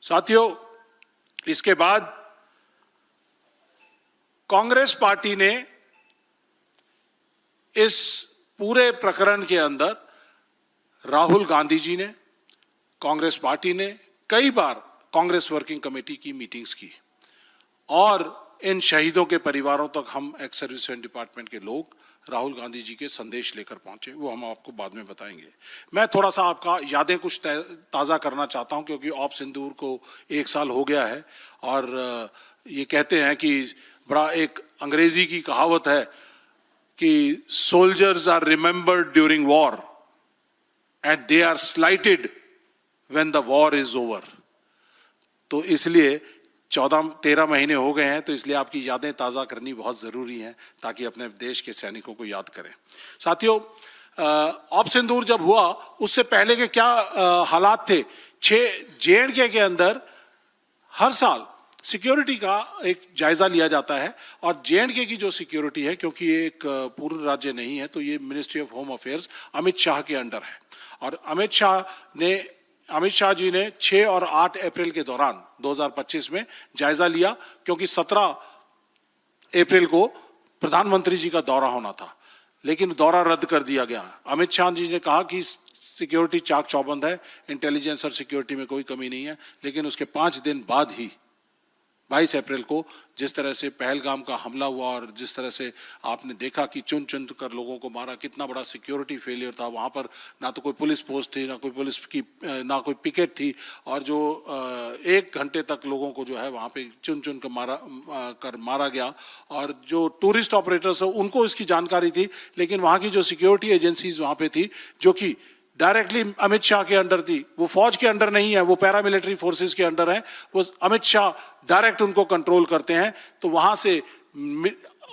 साथियों, इसके बाद कांग्रेस पार्टी ने इस पूरे प्रकरण के अंदर राहुल गांधी जी ने, कांग्रेस पार्टी ने कई बार कांग्रेस वर्किंग कमेटी की मीटिंग्स की और इन शहीदों के परिवारों तक हम एक्स सर्विस डिपार्टमेंट के लोग राहुल गांधी जी के संदेश लेकर पहुंचे। वो हम आपको बाद में बताएंगे। मैं थोड़ा सा आपका यादें कुछ ताज़ा करना चाहता हूं, क्योंकि ऑप सिंदूर को 1 साल हो गया है और ये कहते हैं कि बड़ा एक अंग्रेजी की कहावत है कि soldiers are remembered during war and they are slighted when the war is over. तो इसलिए 14-13 महीने हो गए हैं, तो इसलिए आपकी यादें ताज़ा करनी बहुत ज़रूरी है ताकि अपने देश के सैनिकों को याद करें। साथियों, ऑप सिंदूर जब हुआ उससे पहले के क्या हालात थे। JNK के अंदर हर साल सिक्योरिटी का एक जायजा लिया जाता है और JNK की जो सिक्योरिटी है, क्योंकि ये एक पूर्ण राज्य नहीं है, तो ये ministry of home affairs Amit Shah के अंडर है। और अमित शाह जी ने 6 और 8 अप्रैल के दौरान 2025 में जायजा लिया, क्योंकि 17 अप्रैल को प्रधानमंत्री जी का दौरा होना था, लेकिन दौरा रद्द कर दिया गया। अमित शाह जी ने कहा कि सिक्योरिटी चाक चौबंद है, इंटेलिजेंस और सिक्योरिटी में कोई कमी नहीं है। लेकिन उसके 5 दिन बाद ही 22 अप्रैल को जिस तरह से पहलगाम का हमला हुआ और जिस तरह से आपने देखा कि चुन चुन कर लोगों को मारा, कितना बड़ा सिक्योरिटी फेलियर था। वहाँ पर ना तो कोई पुलिस पोस्ट थी, ना कोई पिकेट थी, और जो 1 घंटे तक लोगों को जो है वहाँ पे चुन चुन कर मारा गया। और जो टूरिस्ट ऑपरेटर्स है उनको इसकी जानकारी थी, लेकिन वहाँ की जो सिक्योरिटी एजेंसीज वहाँ पे थी जो कि डायरेक्टली अमित शाह के अंडर थी, वो फौज के अंडर नहीं है, वो पैरामिलिट्री फोर्सेस के अंडर है, वो अमित शाह डायरेक्ट उनको कंट्रोल करते हैं। तो वहां से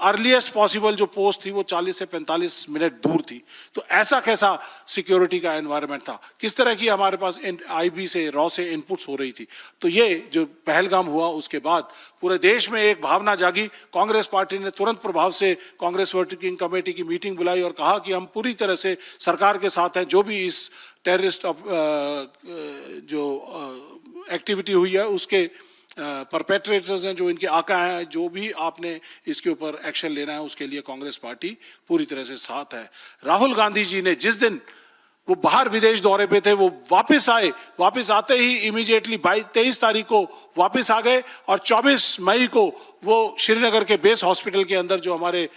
अर्लीस्ट पॉसिबल जो पोस्ट थी वो 40 से 45 मिनट दूर थी। तो ऐसा कैसा सिक्योरिटी का एनवायरनमेंट था, किस तरह की हमारे पास IB से रॉ से इनपुट्स हो रही थी। तो ये जो पहलगाम हुआ उसके बाद पूरे देश में एक भावना जागी। कांग्रेस पार्टी ने तुरंत प्रभाव से कांग्रेस वर्किंग कमेटी की मीटिंग बुलाई और कहा कि हम पूरी तरह से सरकार के साथ हैं। जो भी इस टेररिस्ट जो एक्टिविटी हुई है उसके परपेट्रेटर्स हैं, जो इनके आका हैं, जो भी आपने इसके ऊपर एक्शन लेना है उसके लिए कांग्रेस पार्टी पूरी तरह से साथ है। राहुल गांधी जी ने जिस दिन वो बाहर विदेश दौरे पे थे, वो वापस आए, वापस आते ही इमीडिएटली 23 तारीख को वापस आ गए और 24 मई को वो श्रीनगर के बेस हॉस्पिटल के अंदर जो हमारे